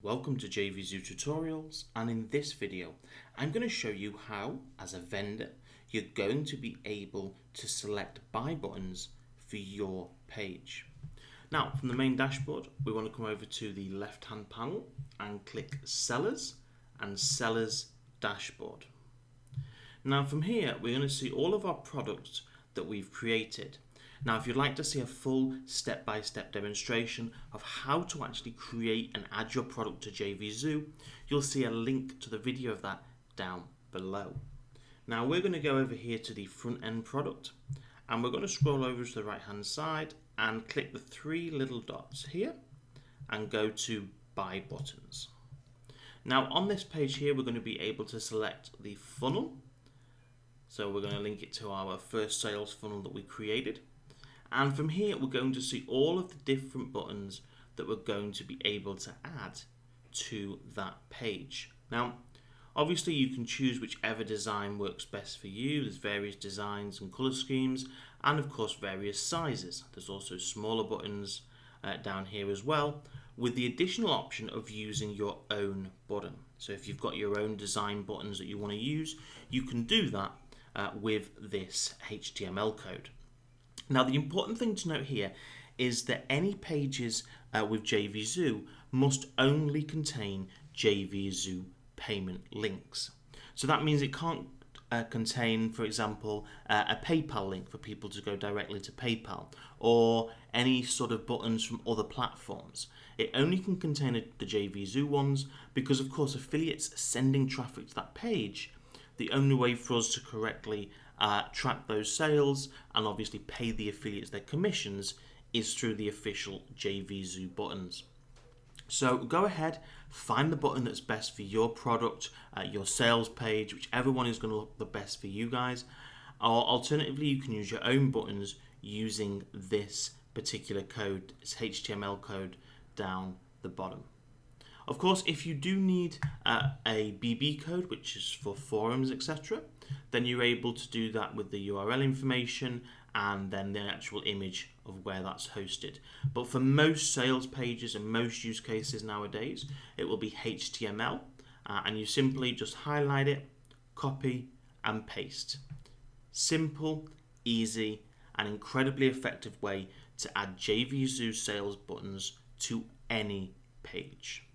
welcome to JVZoo Tutorials, and in this video I'm going to show you how, as a vendor, you're going to be able to select buy buttons for your page. Now, from the main dashboard, we want to come over to the left hand panel and click Sellers and Sellers Dashboard. Now from here we're going to see all of our products that we've created. Now, if you'd like to see a full step-by-step demonstration of how to actually create and add your product to JVZoo, you'll see a link to the video of that down below. Now, we're going to go over here to the front-end product, and we're going to scroll over to the right-hand side and click the three little dots here and go to Buy Buttons. Now, on this page here, we're going to be able to select the funnel. So we're going to link it to our first sales funnel that we created. And from here, we're going to see all of the different buttons that we're going to be able to add to that page. Now, obviously you can choose whichever design works best for you. There's various designs and color schemes, and of course various sizes. There's also smaller buttons down here as well, with the additional option of using your own button. So if you've got your own design buttons that you want to use, you can do that with this HTML code. Now, the important thing to note here is that any pages with JVZoo must only contain JVZoo payment links. So that means it can't contain, for example, a PayPal link for people to go directly to PayPal, or any sort of buttons from other platforms. It only can contain the JVZoo ones because, of course, affiliates sending traffic to that page. The only way for us to correctly track those sales and obviously pay the affiliates their commissions is through the official JVZoo buttons. So go ahead, find the button that's best for your product, your sales page, whichever one is going to look the best for you guys. Or alternatively, you can use your own buttons using this particular code, this HTML code down the bottom. Of course, if you do need a BB code, which is for forums, etc., then you're able to do that with the URL information and then the actual image of where that's hosted. But for most sales pages and most use cases nowadays, it will be HTML, and you simply just highlight it, copy and paste. Simple, easy, and incredibly effective way to add JVZoo sales buttons to any page.